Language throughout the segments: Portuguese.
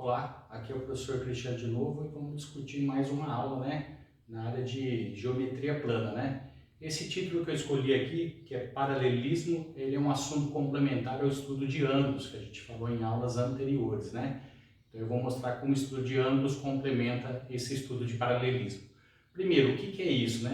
Olá, aqui é o professor Cristiano de novo e vamos discutir mais uma aula, na área de geometria plana, Esse título que eu escolhi aqui, que é paralelismo, ele é um assunto complementar ao estudo de ângulos, que a gente falou em aulas anteriores, Então eu vou mostrar como o estudo de ângulos complementa esse estudo de paralelismo. Primeiro, o que é isso,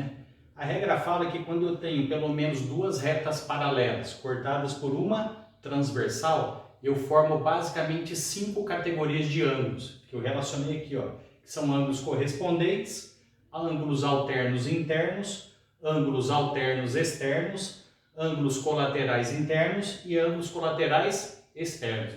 A regra fala que quando eu tenho pelo menos duas retas paralelas cortadas por uma transversal, eu formo basicamente 5 categorias de ângulos, que eu relacionei aqui, que são ângulos correspondentes, ângulos alternos internos, ângulos alternos externos, ângulos colaterais internos e ângulos colaterais externos,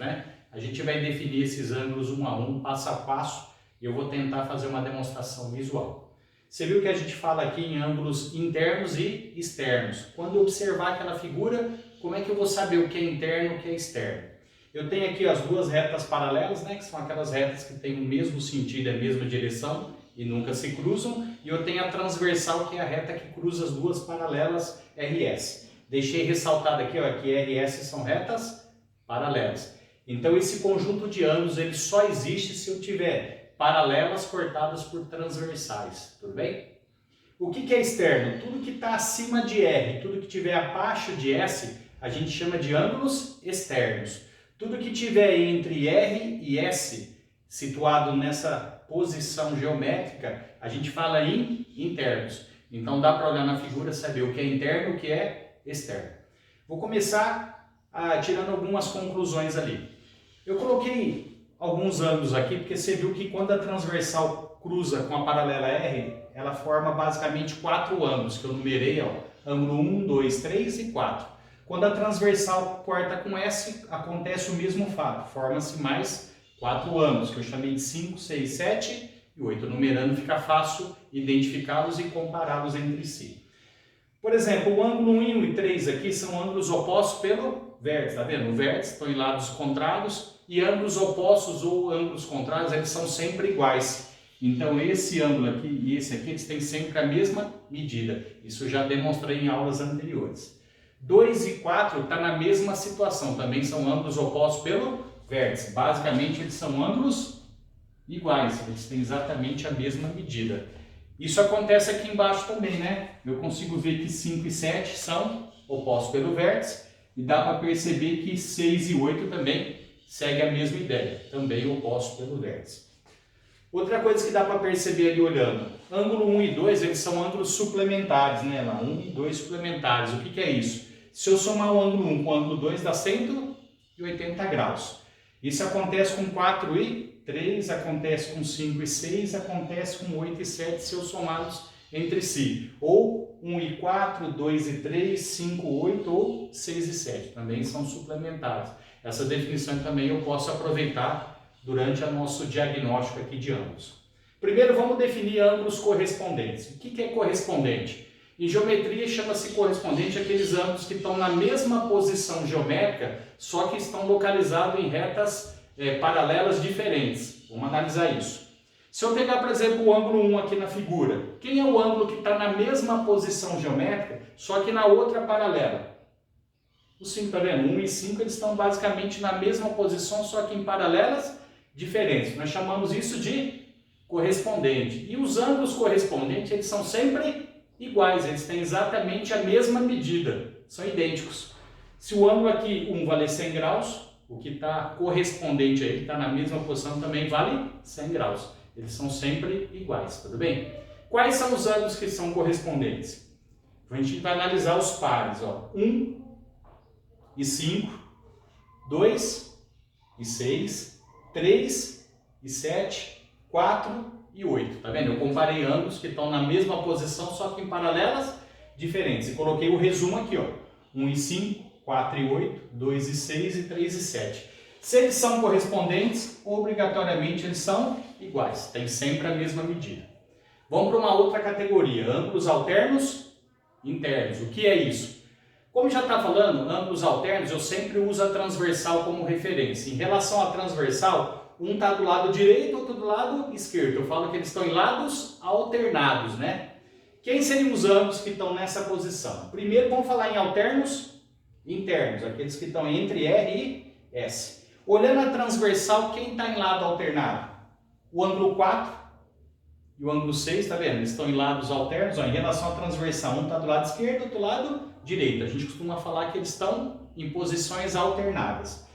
A gente vai definir esses ângulos um a um, passo a passo, e eu vou tentar fazer uma demonstração visual. Você viu que a gente fala aqui em ângulos internos e externos. Quando eu observar aquela figura, como é que eu vou saber o que é interno e o que é externo? Eu tenho aqui as duas retas paralelas, que são aquelas retas que têm o mesmo sentido, a mesma direção e nunca se cruzam. E eu tenho a transversal, que é a reta que cruza as duas paralelas RS. Deixei ressaltado aqui, que RS são retas paralelas. Então esse conjunto de ângulos ele só existe se eu tiver paralelas cortadas por transversais, tudo bem? O que é externo? Tudo que está acima de R, tudo que estiver abaixo de S, a gente chama de ângulos externos. Tudo que tiver entre R e S, situado nessa posição geométrica, a gente fala em internos. Então dá para olhar na figura e saber o que é interno e o que é externo. Vou começar tirando algumas conclusões ali. Eu coloquei alguns ângulos aqui, porque você viu que quando a transversal cruza com a paralela R, ela forma basicamente 4 ângulos, que eu numerei, ângulo 1, 2, 3 e 4. Quando a transversal corta com S, acontece o mesmo fato, forma-se mais 4 ângulos, que eu chamei de 5, 6, 7 e 8. Numerando fica fácil identificá-los e compará-los entre si. Por exemplo, o ângulo 1 e 3 aqui são ângulos opostos pelo vértice, tá vendo? O vértice estão em lados contrários e ângulos opostos ou ângulos contrários, eles são sempre iguais. Então esse ângulo aqui e esse aqui, eles têm sempre a mesma medida. Isso eu já demonstrei em aulas anteriores. 2 e 4 está na mesma situação, também são ângulos opostos pelo vértice. Basicamente eles são ângulos iguais, eles têm exatamente a mesma medida. Isso acontece aqui embaixo também, Eu consigo ver que 5 e 7 são opostos pelo vértice e dá para perceber que 6 e 8 também seguem a mesma ideia, também opostos pelo vértice. Outra coisa que dá para perceber ali olhando, ângulo 1 e 2 eles são ângulos suplementares, 1 e 2 suplementares. O que é isso? Se eu somar o ângulo 1 com o ângulo 2 dá 180 graus. Isso acontece com 4 e 3, acontece com 5 e 6, acontece com 8 e 7 se eu somá-los entre si. Ou 1 e 4, 2 e 3, 5, 8 ou 6 e 7. Também são suplementares. Essa definição também eu posso aproveitar durante o nosso diagnóstico aqui de ângulos. Primeiro vamos definir ângulos correspondentes. O que é correspondente? Em geometria chama-se correspondente aqueles ângulos que estão na mesma posição geométrica, só que estão localizados em retas paralelas diferentes. Vamos analisar isso. Se eu pegar, por exemplo, o ângulo 1 aqui na figura, quem é o ângulo que está na mesma posição geométrica, só que na outra paralela? O 5, tá vendo? 1 e 5 eles estão basicamente na mesma posição, só que em paralelas diferentes. Nós chamamos isso de correspondente. E os ângulos correspondentes, eles são sempre iguais, eles têm exatamente a mesma medida, são idênticos. Se o ângulo aqui 1 valer 100 graus, o que está correspondente aí, que está na mesma posição, também vale 100 graus. Eles são sempre iguais, tudo bem? Quais são os ângulos que são correspondentes? A gente vai analisar os pares, 1 e 5, 2 e 6, 3 e 7, 4 e 8, tá vendo? Eu comparei ângulos que estão na mesma posição, só que em paralelas diferentes. E coloquei o resumo aqui, 1 e 5, 4 e 8, 2 e 6 e 3 e 7. Se eles são correspondentes, obrigatoriamente eles são iguais, tem sempre a mesma medida. Vamos para uma outra categoria, ângulos alternos internos. O que é isso? Como já está falando, ângulos alternos, eu sempre uso a transversal como referência. Em relação à transversal, um está do lado direito, outro do lado esquerdo. Eu falo que eles estão em lados alternados, Quem seriam os ângulos que estão nessa posição? Primeiro vamos falar em alternos internos, aqueles que estão entre R e S. Olhando a transversal, quem está em lado alternado? O ângulo 4 e o ângulo 6, tá vendo? Eles estão em lados alternos, ó, em relação à transversal. Um está do lado esquerdo, outro lado direito. A gente costuma falar que eles estão em posições alternadas.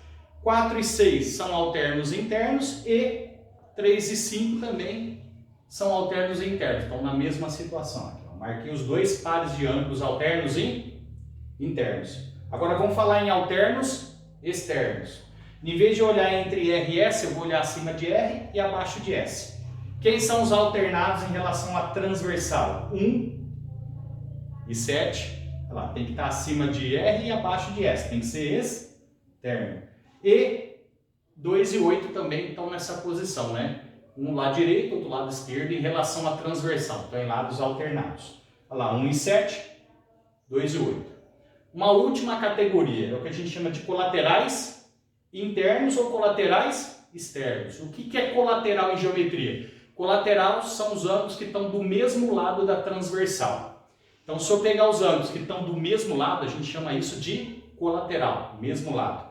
4 e 6 são alternos internos e 3 e 5 também são alternos internos. Estão na mesma situação. Aqui, ó. Marquei os dois pares de ângulos alternos e internos. Agora vamos falar em alternos externos. Em vez de olhar entre R e S, eu vou olhar acima de R e abaixo de S. Quem são os alternados em relação à transversal? 1 e 7. Olha lá, tem que estar acima de R e abaixo de S. Tem que ser externo. E 2 e 8 também estão nessa posição, né? Um lado direito, outro lado esquerdo em relação à transversal. Estão em lados alternados. Olha lá, 1 e 7, 2 e 8. Uma última categoria é o que a gente chama de colaterais internos ou colaterais externos. O que é colateral em geometria? Colateral são os ângulos que estão do mesmo lado da transversal. Então, se eu pegar os ângulos que estão do mesmo lado, a gente chama isso de colateral, mesmo lado.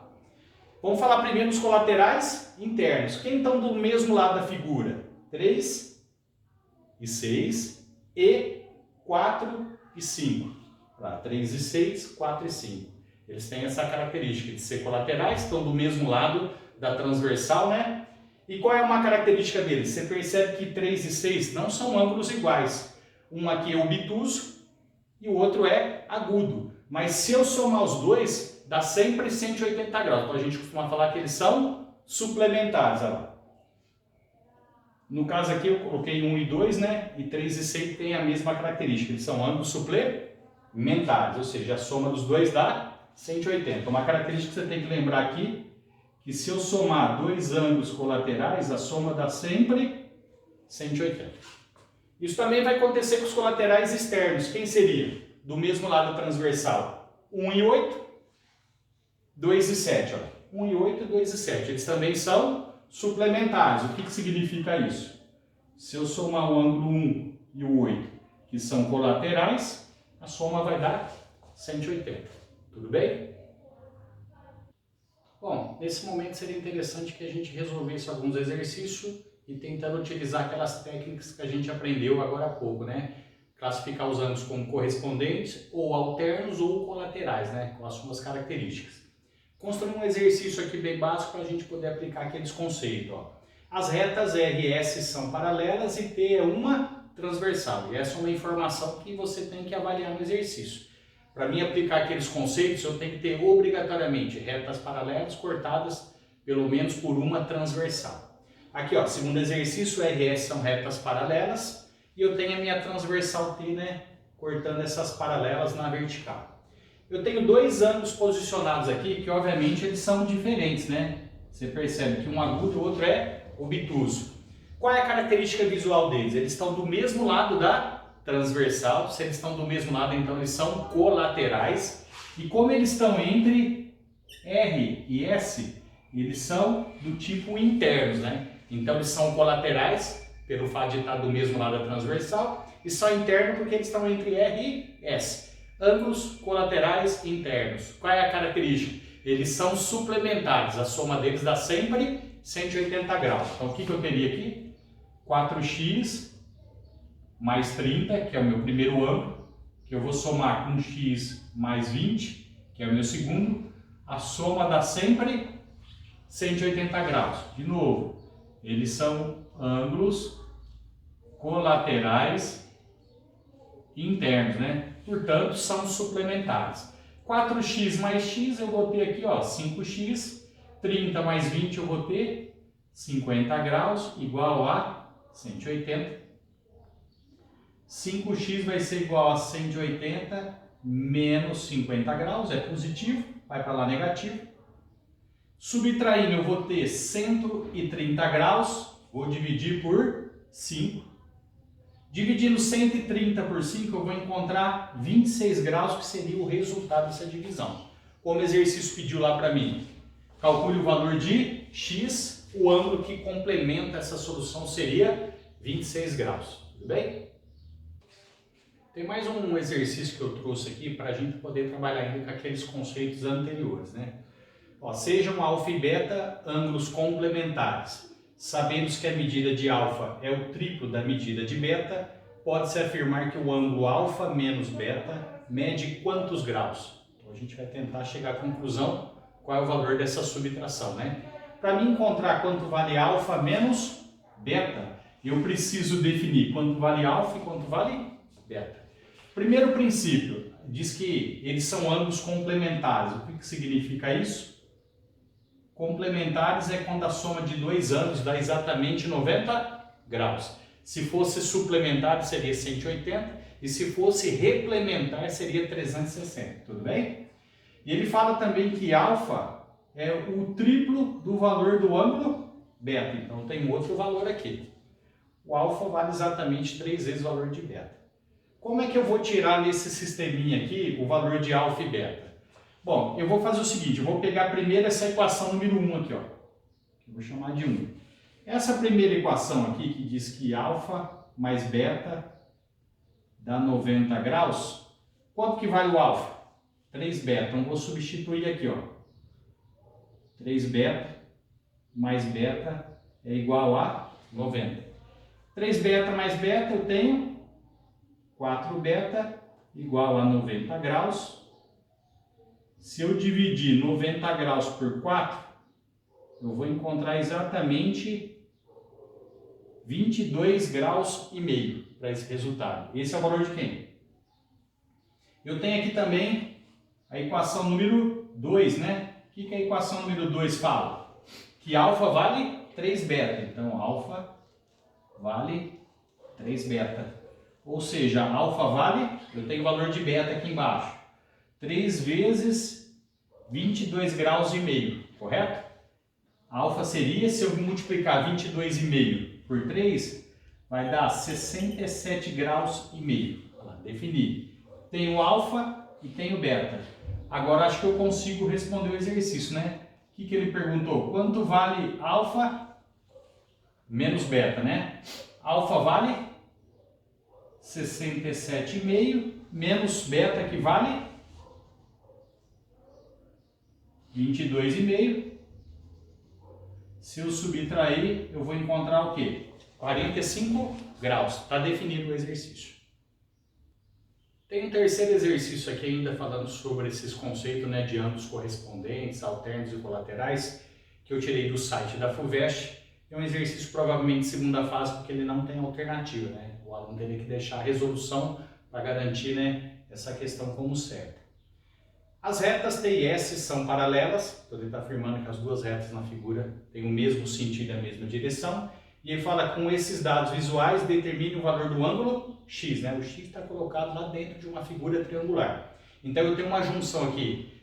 Vamos falar primeiro dos colaterais internos. Quem estão do mesmo lado da figura? 3 e 6 e 4 e 5. 3 e 6, 4 e 5. Eles têm essa característica de ser colaterais, estão do mesmo lado da transversal, né? E qual é uma característica deles? Você percebe que 3 e 6 não são ângulos iguais. Um aqui é obtuso e o outro é agudo. Mas se eu somar os dois, dá sempre 180 graus. Então a gente costuma falar que eles são suplementares. Olha lá. No caso aqui eu coloquei 1 e 2, né? E 3 e 6 tem a mesma característica. Eles são ângulos suplementares, ou seja, a soma dos dois dá 180. Uma característica que você tem que lembrar aqui, que se eu somar dois ângulos colaterais, a soma dá sempre 180. Isso também vai acontecer com os colaterais externos. Quem seria? Do mesmo lado transversal. 1 e 8, 2 e 7. Ó. 1 e 8, 2 e 7. Eles também são suplementares. O que significa isso? Se eu somar o ângulo 1 e o 8, que são colaterais, a soma vai dar 180. Tudo bem? Bom, nesse momento seria interessante que a gente resolvesse alguns exercícios e tentando utilizar aquelas técnicas que a gente aprendeu agora há pouco, né? Classificar os ângulos como correspondentes, ou alternos, ou colaterais, né? Com as suas características. Construir um exercício aqui bem básico para a gente poder aplicar aqueles conceitos. Ó. As retas R e S são paralelas e P é uma transversal. E essa é uma informação que você tem que avaliar no exercício. Para mim aplicar aqueles conceitos, eu tenho que ter obrigatoriamente retas paralelas cortadas pelo menos por uma transversal. Aqui, ó, segundo exercício, R e S são retas paralelas e eu tenho a minha transversal T, né, cortando essas paralelas na vertical. Eu tenho dois ângulos posicionados aqui que, obviamente, eles são diferentes, né? Você percebe que um agudo e o outro é obtuso. Qual é a característica visual deles? Eles estão do mesmo lado da transversal. Se eles estão do mesmo lado, então eles são colaterais. E como eles estão entre R e S, eles são do tipo internos, né? Então eles são colaterais, pelo fato de estar do mesmo lado da transversal, e são internos porque eles estão entre R e S. Ângulos colaterais internos. Qual é a característica? Eles são suplementares, a soma deles dá sempre 180 graus. Então o que eu teria aqui? 4x mais 30, que é o meu primeiro ângulo, que eu vou somar com x mais 20, que é o meu segundo. A soma dá sempre 180 graus. De novo, eles são ângulos colaterais internos, né? Portanto, são suplementares. 4x mais x, eu vou ter aqui, ó, 5x. 30 mais 20, eu vou ter 50 graus, igual a 180. 5x vai ser igual a 180 menos 50 graus, é positivo, vai para lá negativo. Subtraindo, eu vou ter 130 graus, vou dividir por 5. Dividindo 130 por 5, eu vou encontrar 26 graus, que seria o resultado dessa divisão. Como o exercício pediu lá para mim, calcule o valor de x, o ângulo que complementa essa solução seria 26 graus. Tudo bem? Tem mais um exercício que eu trouxe aqui para a gente poder trabalhar ainda com aqueles conceitos anteriores, né? Ó, sejam alfa e beta ângulos complementares. Sabendo que a medida de alfa é o triplo da medida de beta, pode-se afirmar que o ângulo alfa menos beta mede quantos graus? Então a gente vai tentar chegar à conclusão qual é o valor dessa subtração, né? Para mim encontrar quanto vale alfa menos beta, eu preciso definir quanto vale alfa e quanto vale beta. Primeiro princípio, diz que eles são ângulos complementares. O que significa isso? Complementares é quando a soma de dois ângulos dá exatamente 90 graus. Se fosse suplementar seria 180 e se fosse replementar seria 360, tudo bem? E ele fala também que alfa é o triplo do valor do ângulo beta, então tem outro valor aqui. O alfa vale exatamente 3 vezes o valor de beta. Como é que eu vou tirar nesse sisteminha aqui o valor de alfa e beta? Bom, eu vou fazer o seguinte, eu vou pegar primeiro essa equação número 1 aqui, ó. Eu vou chamar de 1. Essa primeira equação aqui que diz que alfa mais beta dá 90 graus, quanto que vale o alfa? 3 beta, então vou substituir aqui, ó. 3 beta mais beta é igual a 90. 3 beta mais beta eu tenho 4 beta igual a 90 graus. Se eu dividir 90 graus por 4, eu vou encontrar exatamente 22 graus e meio para esse resultado. Esse é o valor de quem? Eu tenho aqui também a equação número 2, né? O que a equação número 2 fala? Que alfa vale 3 beta. Então, alfa vale 3 beta. Ou seja, alfa vale, eu tenho o valor de beta aqui embaixo. 3 vezes 22 graus e meio, correto? Alfa seria, se eu multiplicar 22,5 por 3, vai dar 67 graus e meio. Defini. Tenho alfa e tenho beta. Agora acho que eu consigo responder o exercício, né? O que ele perguntou? Quanto vale alfa menos beta, né? Alfa vale 67,5 menos beta que vale 22,5. Se eu subtrair, eu vou encontrar o quê? 45 graus. Está definido o exercício. Tem um terceiro exercício aqui ainda falando sobre esses conceitos, né, de ângulos correspondentes, alternos e colaterais, que eu tirei do site da FUVEST. É um exercício provavelmente segunda fase, porque ele não tem alternativa, né? O aluno teria que deixar a resolução para garantir, né, essa questão como certa. As retas T e S são paralelas, então ele está afirmando que as duas retas na figura têm o mesmo sentido e a mesma direção. E ele fala, com esses dados visuais, determine o valor do ângulo X, né? O X está colocado lá dentro de uma figura triangular. Então eu tenho uma junção aqui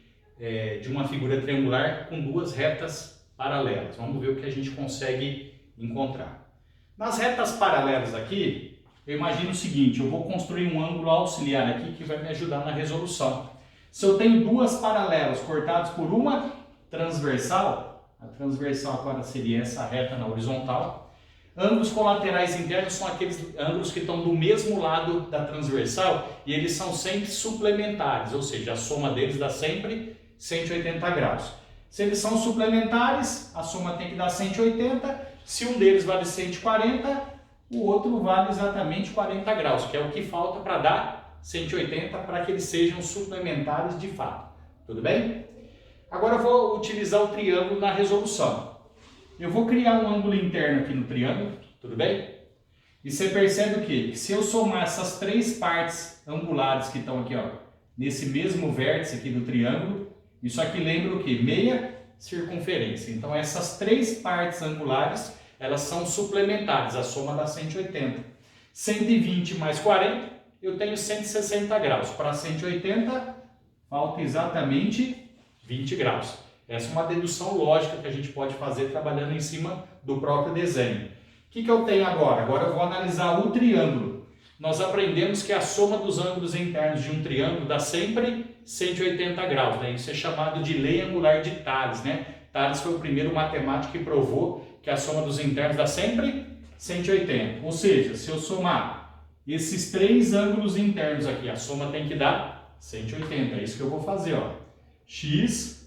de uma figura triangular com duas retas paralelas. Vamos ver o que a gente consegue encontrar. Nas retas paralelas aqui, eu imagino o seguinte, eu vou construir um ângulo auxiliar aqui que vai me ajudar na resolução. Se eu tenho duas paralelas cortadas por uma transversal, a transversal agora seria essa reta na horizontal. Ângulos colaterais internos são aqueles ângulos que estão do mesmo lado da transversal e eles são sempre suplementares, ou seja, a soma deles dá sempre 180 graus. Se eles são suplementares, a soma tem que dar 180, se um deles vale 140, o outro vale exatamente 40 graus, que é o que falta para dar 180 para que eles sejam suplementares de fato. Tudo bem? Agora eu vou utilizar o triângulo na resolução. Eu vou criar um ângulo interno aqui no triângulo, tudo bem? E você percebe o quê? Que se eu somar essas três partes angulares que estão aqui, ó, nesse mesmo vértice aqui do triângulo, isso aqui lembra o quê? Meia circunferência. Então essas três partes angulares, elas são suplementares, a soma dá 180. 120 mais 40, eu tenho 160 graus. Para 180, falta exatamente 20 graus. Essa é uma dedução lógica que a gente pode fazer trabalhando em cima do próprio desenho. O que eu tenho agora? Agora eu vou analisar o triângulo. Nós aprendemos que a soma dos ângulos internos de um triângulo dá sempre 180 graus. Né? Isso é chamado de lei angular de Thales. Né? Thales foi o primeiro matemático que provou que a soma dos internos dá sempre 180. Ou seja, se eu somar esses três ângulos internos aqui, a soma tem que dar 180. É isso que eu vou fazer. Ó. X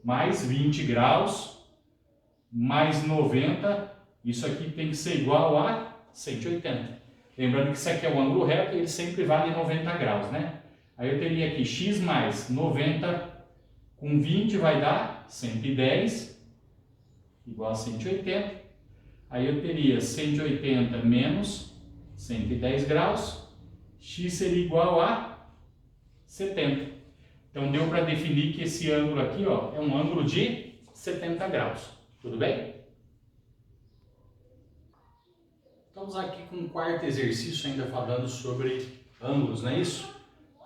mais 20 graus, mais 90, isso aqui tem que ser igual a 180. Lembrando que isso aqui é o ângulo reto e ele sempre vale 90 graus, né? Aí eu teria aqui x mais 90 com 20 vai dar 110, igual a 180. Aí eu teria 180 menos 110 graus, x seria igual a 70. Então deu para definir que esse ângulo aqui, ó, é um ângulo de 70 graus. Tudo bem? Estamos aqui com o quarto exercício ainda falando sobre ângulos, não é isso?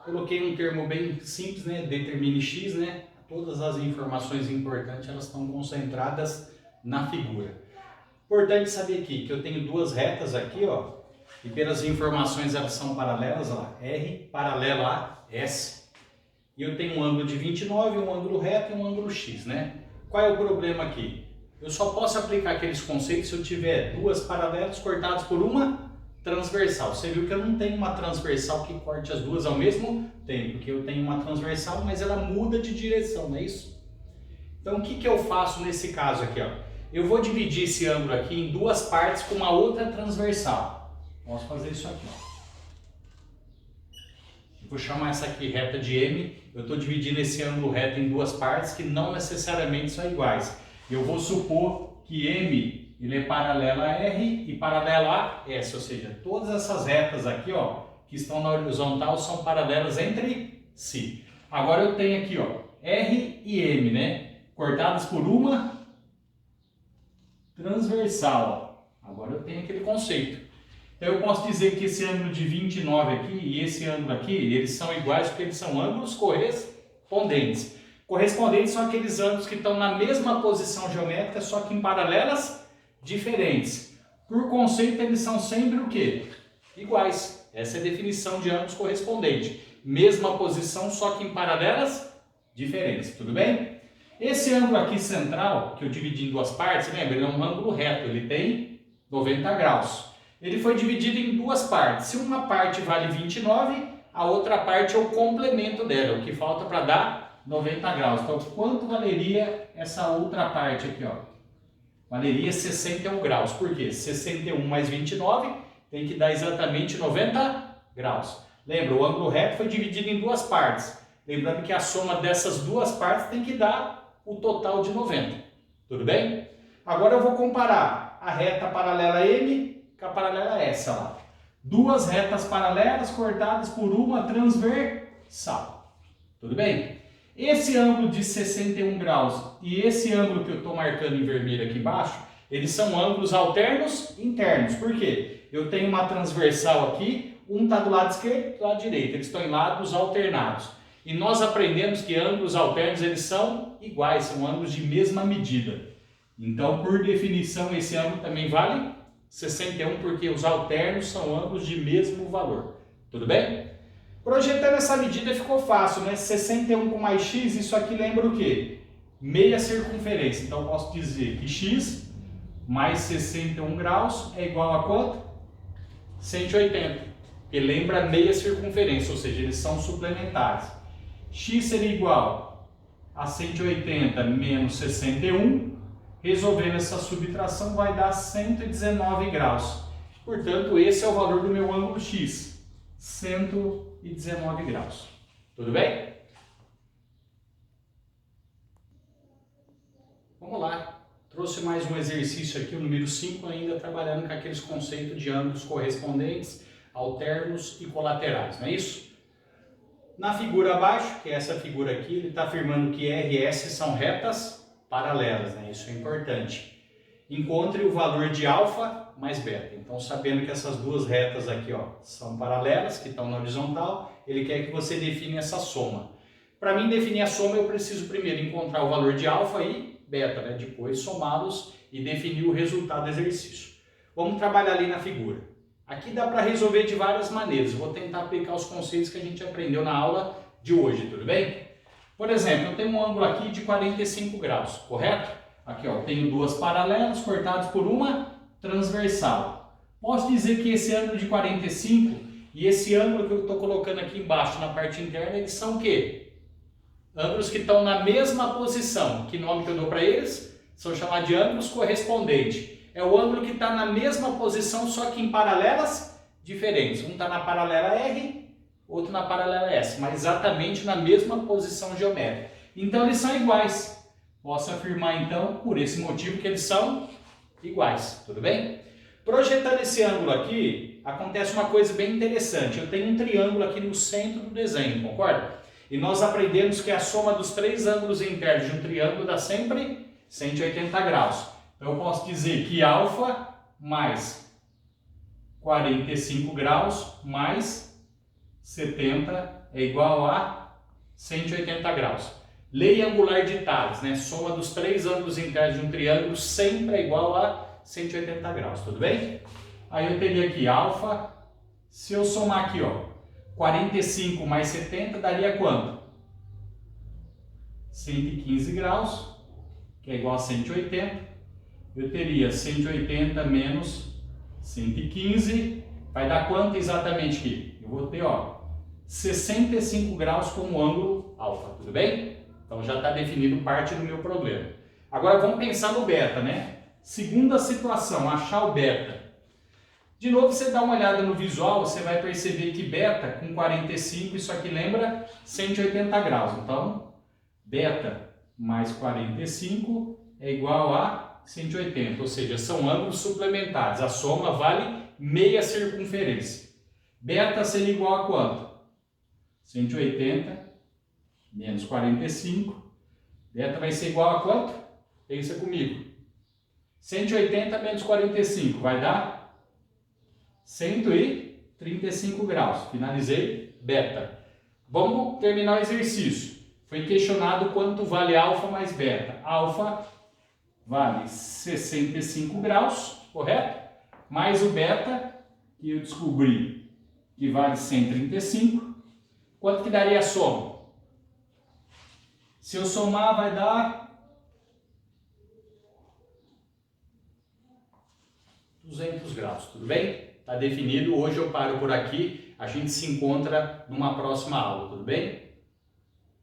Coloquei um termo bem simples, né? Determine x, né? Todas as informações importantes elas estão concentradas na figura. Importante saber aqui que eu tenho duas retas aqui, ó, e pelas informações elas são paralelas, ó, R paralela a S. E eu tenho um ângulo de 29, um ângulo reto e um ângulo x, né? Qual é o problema aqui? Eu só posso aplicar aqueles conceitos se eu tiver duas paralelas cortadas por uma transversal. Você viu que eu não tenho uma transversal que corte as duas ao mesmo tempo, porque eu tenho uma transversal, mas ela muda de direção, não é isso? Então o que eu faço nesse caso aqui, ó? Eu vou dividir esse ângulo aqui em duas partes com uma outra transversal. Posso fazer isso aqui, ó. Vou chamar essa aqui reta de M. Eu estou dividindo esse ângulo reto em duas partes que não necessariamente são iguais. Eu vou supor que M ele é paralelo a R e paralelo a S, ou seja, todas essas retas aqui, ó, que estão na horizontal são paralelas entre si. Agora eu tenho aqui, ó, R e M, né, cortadas por uma transversal. Agora eu tenho aquele conceito. Então eu posso dizer que esse ângulo de 29 aqui e esse ângulo aqui, eles são iguais porque eles são ângulos correspondentes. Correspondentes são aqueles ângulos que estão na mesma posição geométrica, só que em paralelas diferentes. Por conceito, eles são sempre o quê? Iguais. Essa é a definição de ângulos correspondentes. Mesma posição, só que em paralelas diferentes. Tudo bem? Esse ângulo aqui central, que eu dividi em duas partes, lembra? Ele é um ângulo reto, ele tem 90 graus. Ele foi dividido em duas partes. Se uma parte vale 29, a outra parte é o complemento dela, o que falta para dar 90 graus. Então, quanto valeria essa outra parte aqui, ó? Valeria 61 graus. Por quê? 61 mais 29 tem que dar exatamente 90 graus. Lembra, o ângulo reto foi dividido em duas partes. Lembrando que a soma dessas duas partes tem que dar o total de 90. Tudo bem? Agora eu vou comparar a reta paralela M com a paralela S, ó lá. Duas retas paralelas cortadas por uma transversal. Tudo bem? Esse ângulo de 61 graus e esse ângulo que eu estou marcando em vermelho aqui embaixo, eles são ângulos alternos internos. Por quê? Eu tenho uma transversal aqui, um está do lado esquerdo e do lado direito. Eles estão em lados alternados. E nós aprendemos que ângulos alternos eles são iguais, são ângulos de mesma medida. Então, por definição, esse ângulo também vale 61, porque os alternos são ângulos de mesmo valor. Tudo bem? Projetando essa medida ficou fácil, né? 61 com mais x, isso aqui lembra o quê? Meia circunferência. Então, eu posso dizer que x mais 61 graus é igual a quanto? 180. Porque lembra meia circunferência, ou seja, eles são suplementares. X seria igual a 180 menos 61. Resolvendo essa subtração vai dar 119 graus. Portanto, esse é o valor do meu ângulo x. 119 graus. Tudo bem? Vamos lá. Trouxe mais um exercício aqui, o número 5, ainda trabalhando com aqueles conceitos de ângulos correspondentes, alternos e colaterais, não é isso? Na figura abaixo, que é essa figura aqui, ele está afirmando que R e S são retas paralelas, né? Isso é importante. Encontre o valor de alfa mais beta. Então, sabendo que essas duas retas aqui, ó, são paralelas, que estão na horizontal, ele quer que você define essa soma. Para mim definir a soma, eu preciso primeiro encontrar o valor de alfa e beta, né? Depois somá-los e definir o resultado do exercício. Vamos trabalhar ali na figura. Aqui dá para resolver de várias maneiras. Vou tentar aplicar os conceitos que a gente aprendeu na aula de hoje, tudo bem? Por exemplo, eu tenho um ângulo aqui de 45 graus, correto? Aqui, ó, eu tenho duas paralelas cortadas por uma transversal. Posso dizer que esse ângulo de 45 e esse ângulo que eu estou colocando aqui embaixo na parte interna, eles são o quê? Ângulos que estão na mesma posição. Que nome que eu dou para eles? São chamados de ângulos correspondentes. É o ângulo que está na mesma posição, só que em paralelas diferentes. Um está na paralela R, outro na paralela S, mas exatamente na mesma posição geométrica. Então eles são iguais. Posso afirmar então, por esse motivo, que eles são iguais. Tudo bem? Projetando esse ângulo aqui, acontece uma coisa bem interessante. Eu tenho um triângulo aqui no centro do desenho, concorda? E nós aprendemos que a soma dos três ângulos internos de um triângulo dá sempre 180 graus. Então eu posso dizer que alfa mais 45 graus mais 70 é igual a 180 graus. Lei angular de Thales, né? Soma dos três ângulos internos de um triângulo sempre é igual a 180 graus, tudo bem? Aí eu teria aqui alfa, se eu somar aqui, ó, 45 mais 70 daria quanto? 115 graus, que é igual a 180. Eu teria 180 menos 115, vai dar quanto exatamente aqui? Eu vou ter, ó, 65 graus como ângulo alfa, tudo bem? Então já está definido parte do meu problema. Agora vamos pensar no beta, né? Segunda situação, achar o beta. De novo, você dá uma olhada no visual, você vai perceber que beta com 45, isso aqui lembra 180 graus. Então, beta mais 45 é igual a 180, ou seja, são ângulos suplementares. A soma vale meia circunferência. Beta seria igual a quanto? 180 menos 45. Beta vai ser igual a quanto? Pensa comigo. 180 menos 45 vai dar 135 graus. Finalizei beta. Vamos terminar o exercício. Foi questionado quanto vale alfa mais beta. Alfa vale 65 graus, correto? Mais o beta, que eu descobri que vale 135. Quanto que daria a soma? Se eu somar, vai dar 200 graus, tudo bem? Está definido, hoje eu paro por aqui, a gente se encontra numa próxima aula, tudo bem?